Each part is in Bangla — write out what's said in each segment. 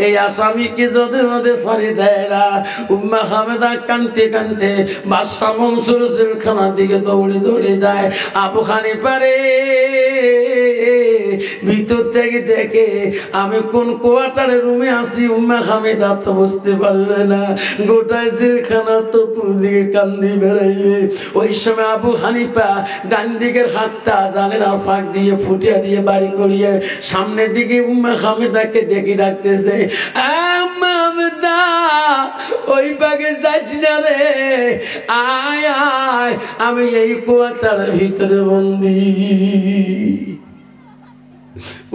এই আসামিকে যদি মধ্যে ছাড়ি দেয় না, উম্মে হামেদা কানতে কানতে বাদশা মনসুর জেলখানার দিকে দৌড়ে দৌড়ে যায়। আবু হানিফা রে ভিতর থেকে দেখে আমি কোন কোয়ার্টারের রুমে আছি, উম্মে হামেদা তো বুঝতে পারবে না, গোটায় জেলখানা চতুর্দিকে কান্দি বেড়াইবে। ওই সময় আবু হানিফা ডান দিকের হাতটা জানালার ফাঁক দিয়ে ফুটিয়ে দিয়ে বাড়ি করিয়ে সামনের দিকে উম্মে হামেদাকে দেখে ডাকতেছে, হামেদা ওই বাগে যাচ্ছি না রে, আয় আয়, আমি এই কোয়ার্টারের ভিতরে বন্দি।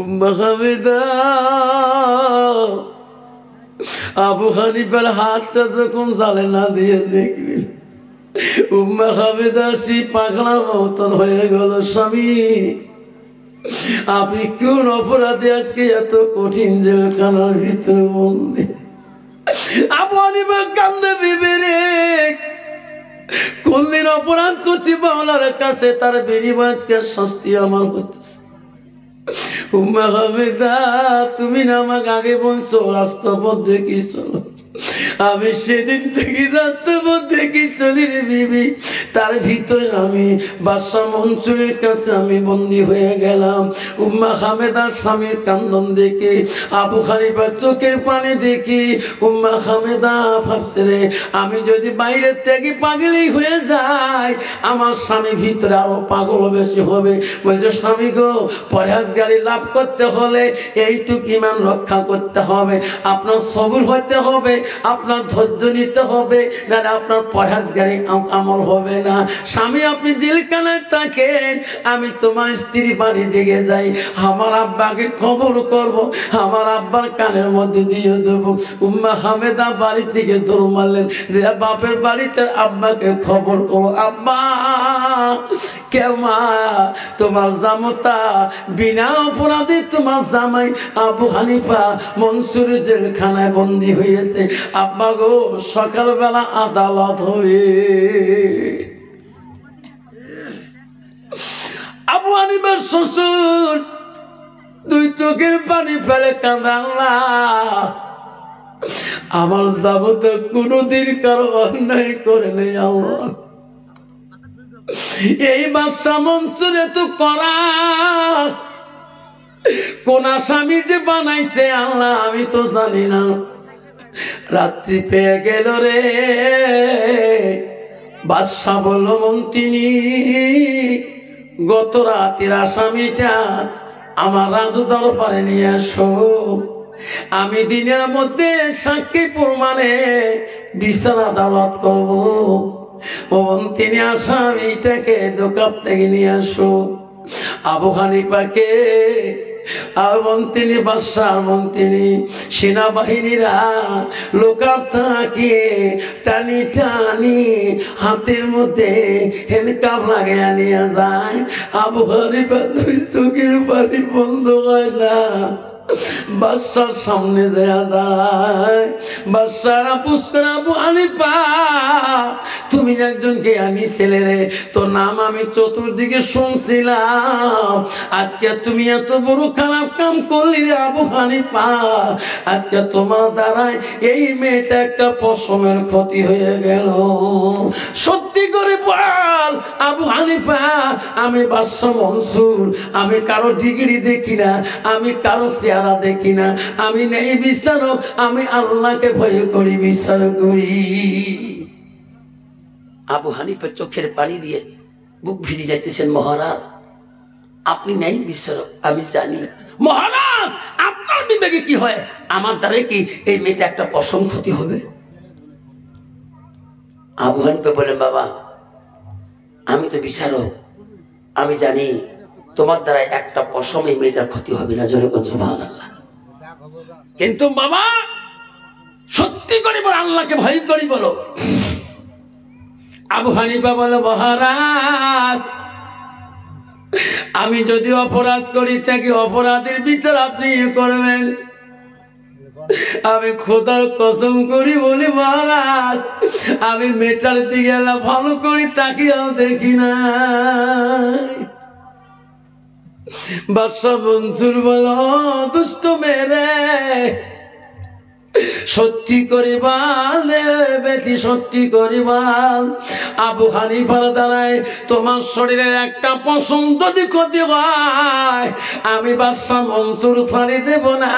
উম্মে হামেদা আবু হানিফার হাতটা যখন জানালা দিয়ে দেখলেন, উম্মে হামেদা সে পাগলার মতন হয়ে গেল। স্বামী, আপনি কোন অপরাধে আজকে এত কঠিন জেলখানার ভিতরে বন্দি? আবু হানিফা কান্দে বিবেরে, কোনদিন অপরাধ করছি বাংলার কাছে, তার বিনিময় শাস্তি আমার হতেছে। উম্মে হামেদা তুমি না আমাকে আগে বলছো রাস্তা পথ দেখি চলো, আমি সেদিন থেকে রাস্তা পথ দেখি চলি রে বিবি। তার ভিতরে আমি বাদশা মনসুরের কাছে আমি বন্দী হয়ে গেলাম। উম্মে হামেদার স্বামীর কান্দন দেখে, আবু হানিফার চোখের পানি দেখি, উম্মে হামেদা ভাবছে রে আমি যদি বাইরের থেকে পাগলই হয়ে যাই, আমার স্বামী ভিতরে আরো পাগল বেশি হবে। বলছে স্বামী গো, পরহেজগারি লাভ করতে হলে এইটুক ইমান রক্ষা করতে হবে, আপনার সবুর হতে হবে, আপনার ধৈর্য নিতে হবে, না আপনার পরহেজগারি আমল হবে না। স্বামী আপনি জেলখানায় থাকেন, আমি তোমার স্ত্রী বাড়ি দিকে যাই, আমার আব্বাকে খবর করব, আমার আব্বার কানের মধ্যে দিয়ে দেবো। উম্মে হামেদা বাড়ি থেকে দৌড় মারলেন যে বাপের বাড়িতে আব্বাকে খবর করো, আব্বা কেমা তোমার জামতা বিনা অপরাধে তোমার জামাই আবু হানিফা মনসুর জেলখানায় বন্দী হয়েছে। আব্বা গো, সকালবেলা আদালত হয়ে আবু হানিফার শ্বশুর দুই চোখের পানি ফেলে কাঁদে, আল্লাহ আমার যাবত কোনদিন কারো অন্যায় করে নেই, আল্লাহ এই বাদশা মনসুর এত করা কোন আসামি যে বানাইছে আল্লাহ আমি তো জানি না। রাত্রি পেয়ে গেল রে, বাদশা বলল মন্ত্রী গত রাতের আসামিটা আমার রাজু দরবারে নিয়ে আসো, আমি দিনের মধ্যে সাক্ষী প্রমাণে বিচার আদালত করবো। ও মন্ত্রী আসামিটাকে দোকান থেকে নিয়ে আসো। আবু হানিফাকে আর মন্ত্রী বাদশার মন্ত্রী সেনাবাহিনীরা লোকাল থাকে টানি টানি হাতের মধ্যে হ্যান্ডকাপ লাগিয়ে নিয়ে যায়। আবু হানিফা দুই চোখের পানি বন্ধ হয় না, বাদশার সামনে যায় দাঁড়ায়। বাদশার আপুস করে, আবু হানিফা তুমি একজন জ্ঞানী ছেলে রে, তোর নাম আমি চতুর্দিকে শুনছিলাম, আজকে তুমি এত বড় খারাপ কাম করলি রে আবু হানিফা, আজকে তোমার দ্বারাই এই মেয়েটা একটা পশমের ক্ষতি হয়ে গেল। সত্যি করে বল আবু হানিফা, আমি বাদশা মনসুর, আমি কারো ডিগ্রি দেখি না, আমি কারো চেহারা দেখি না, আমি নেই বিচারক, আমি আল্লাহকে ভয় করি বিচার করি। আবু হানিফা চোখের পানি দিয়ে বুক ভিজে যাইতেছেন, মহারাজ আপনি নেই বিচারক আমি জানি, মহারাজ আপনার বিবেকে কি হয়, আমার দ্বারা কি এই মেয়েটা একটা পশম ক্ষতি হবে? আবু হানিফা বলেন, বাবা আমি তো বিচারক, আমি জানি তোমার দ্বারা একটা পশম এই মেয়েটার ক্ষতি হবে না, জোরে কোন সুবহানাল্লাহ। কিন্তু বাবা সত্যি করে বলো, আল্লাহকে ভয় করি বলো। আবু হানিফা বলে, মহারাজ আমি যদি অপরাধ করি থাকি অপরাধের বিচার আপনি করবেন, আমি খোদার কসম করি বলি মহারাজ আমি মেটার দিকে ভালো করি তাকিয়েও দেখি না। বাদশা মনসুর বলো, দুষ্ট মেরে সত্যি করিবাল বেটি, সত্যি করিবাল। আবু হানিফার দ্বারায় তোমার শরীরের একটা পশম যদি ক্ষতি হয়, আমি বাদশা মনসুর ছাড়ি দেব না।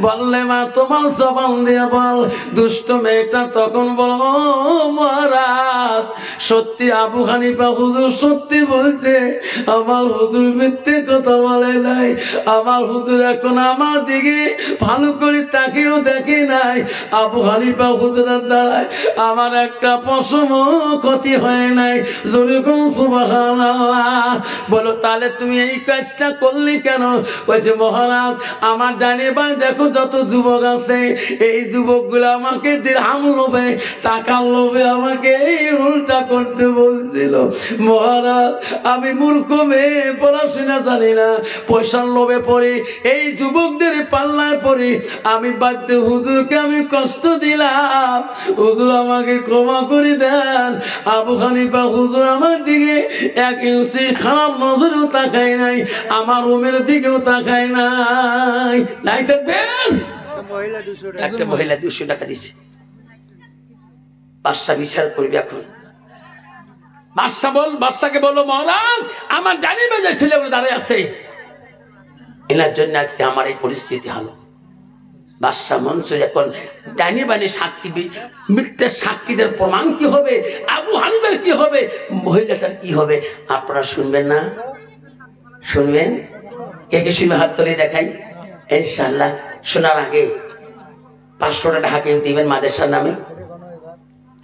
বললে মা তোমার জবান দিয়ে বল। দুষ্ট মেয়েটা তখন বল, মহারাজ সত্যি আবু হানিফা হুজুর সত্যি বলছে, আমার হুজুর মিথ্যে কথা বলে নাই। আমার হুজুর এখন আমার দিকে ভালো করে তাকিয়েও দেখে নাই। আবু হানিফা হুজুরের দ্বারায় আমার একটা পশম ক্ষতি হয় নাই। যেরকম সুবহানাল্লাহ বলো। তাহলে তুমি এই কাজটা করলি কেন? বলছে মহারাজ আমার ডানে বাঁ দেখো যত যুবক আছে, এই যুবকগুলো আমাকে দিরহাম লোভে, টাকার লোভে আমাকে এই উল্টা করতে বলছিল। মহারাজ আমি মূর্খ মেয়ে, পড়াশোনা জানি না, পয়সার লোভে পড়ি, এই যুবকদের পাল্লায় পড়ি, আমি বাধ্য হুজুরকে আমি কষ্ট দিলাম, হুজুর আমাকে ক্ষমা করে দেন। আবু হানিফা হুজুর আমার দিকে এক ইঞ্চি খারাপ নজরেও তাকায় নাই, আমার রুমের দিকেও তাকায় নাই। নাই থাকবেন একটা মহিলা 200 টাকা দিছে। বাদশা বিচার করবে এখন। বাদশাকে বললো, মহারাজ আমার ডানি বেজে ছেলেগুলো দাঁড়িয়ে আছে, এনার জন্য আজকে আমার এই পরিস্থিতি হলো। বাদশা মনসুর এখন ডাইনি বানি সাক্ষী, মিথ্যে সাক্ষীদের প্রমাণ কি হবে, আবু হানিফার কি হবে, মহিলাটার কি হবে, আপনারা শুনবেন না? শুনবেন? কে কে শুনবে হাত তুলে দেখাই। ইনশাআল্লাহ শোনার আগে 500 টাকা কেউ দিবেন মাদ্রাসার নামে,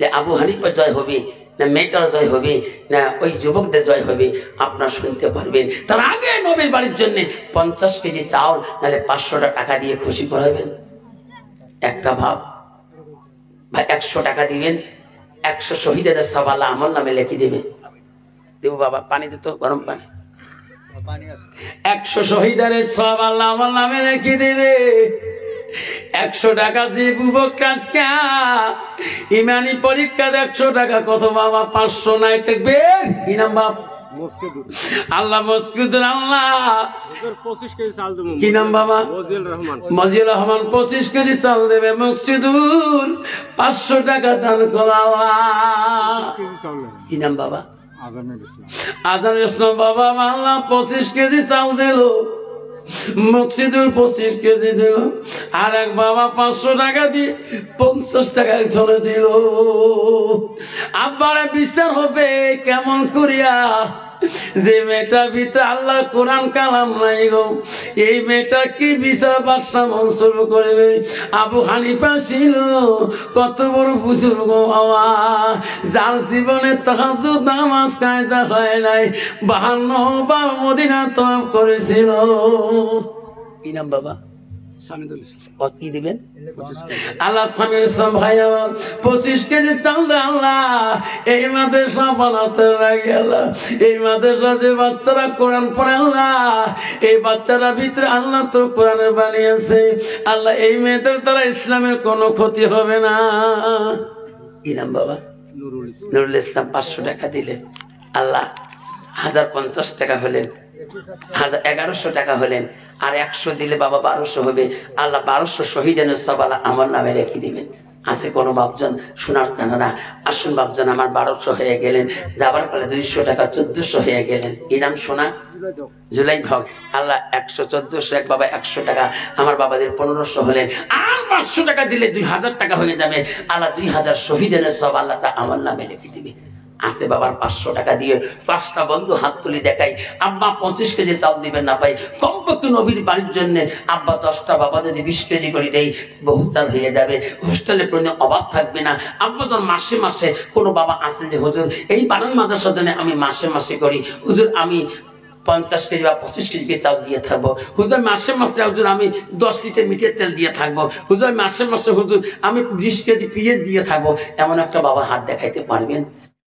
যে আবু হানিফা জয় হবে না মেয়েটার জয় হবে না ওই যুবকদের জয় হবে, আপনারা শুনতে পারবেন। তার আগে নবীর বাড়ির জন্য 50 কেজি চাউল নাহলে 500 টাকা দিয়ে খুশি করাবেন। একটা ভাব ভাই, 100 টাকা দিবেন, 100 শহীদের সব আল্লাহ আমল নামে লিখে দেবেন। দেবো বাবা, পানি দিত, গরম পানি। 100 শহীদের সব আল্লাহ আমল নামে লিখে দেবে। 100 টাকা যে বুবক কাজকা ইমানি পরীক্ষা 100 টাকা কত বাবা? 500 নাই থাকবে। কি নাম বাপ? আল্লাহ মসকুদুর আল্লাহ 25 কেজি চাল দেব। কি নাম বাবা? মজিউর রহমান 25 কেজি চাল দেবে। মসজিদুল 500 টাকা দান করো আল্লাহ। কি নাম বাবা? আজানুল ইসলাম বাবা আল্লাহ 25 কেজি চাল দিল। মসজিদুল 25 কেজি দিল। আর এক বাবা 500 টাকা দিয়ে 50 টাকায় চলে দিল। আব্বারে বিচার হবে কেমন করিয়া? যে মেয়েটার ভিতরে আল্লাহর কোরআন কালাম নাই গো, এই মেয়েটার কি বিচার বাদশা মনসুর করবে? আবু হানিফা ছিল কত বড় বুজুর্গ বাবা, যার জীবনে তাহাজ্জুদ নামাজ কায়দা হয় নাই, 52 বার মদিনা তওয়াফ করেছিল। কি নাম বাবা? কি দিবেন? আল্লাহ স্বামী ভাই আমার 25 কেজি চাল দে আল্লাহ। এই মাদ্রাসা বানাতে লাগে আল্লাহ, এই মাদ্রাসা যে বাচ্চারা কোরআন পড়ে আল্লাহ, এই বাচ্চারা ভিতরে আল্লাহ তো কোরআনের বানিয়েছে আল্লাহ, এই মেয়েদের দ্বারা ইসলামের কোনো ক্ষতি হবে না। কি নাম বাবা? নুরুল ইসলাম 500 টাকা দিলেন। আল্লাহ 1050 টাকা হলেন, 1100 টাকা হলেন, আর 100 দিলে বাবা 1200 হবে। আল্লাহ 1200 শহীদের সব আল্লাহ আমার নামে রেখে দিবেন। আছে কোনো বাপজন শোনার জানা না? আসুন বাপজন, আমার 1200 হয়ে গেলেন, যাবার ফলে 200 টাকা 1400 হয়ে গেলেন। কি নাম শোনা? জুলাই ভগ। আল্লাহ 100 1400 এক বাবা 100 টাকা, আমার বাবাদের 1500 হলেন, আর 500 টাকা দিলে 2000 টাকা হয়ে যাবে। আল্লাহ 2000 শহীদের সব আল্লাহ তা আমার নামে রেখে দিবে। আছে বাবার 500 টাকা দিয়ে 5টা বন্ধু হাত তুলে দেখাই, আব্বা 25 কেজি চাল দিবেন না পাই, কমপক্ষে নবীর বাড়ির জন্য আব্বা 10টা, বাবা যদি 20 কেজি করে দেয় বহু চাল হয়ে যাবে, হোস্টেলে কোনো অভাব থাকবে না। আব্বা তোর মাসে মাসে কোনো বাবা আছে যে হুজুর এই বানান মাদ্রাসার জন্য আমি মাসে মাসে করি, হুজুর আমি 50 কেজি বা 25 কেজি চাল দিয়ে থাকবো, হুজুর মাসে মাসে হুজুর আমি 10 লিটার মিঠের তেল দিয়ে থাকবো, হুজুর মাসে মাসে হুজুর আমি 20 কেজি পেঁয়াজ দিয়ে থাকবো। এমন একটা বাবা হাত দেখাইতে পারবেন?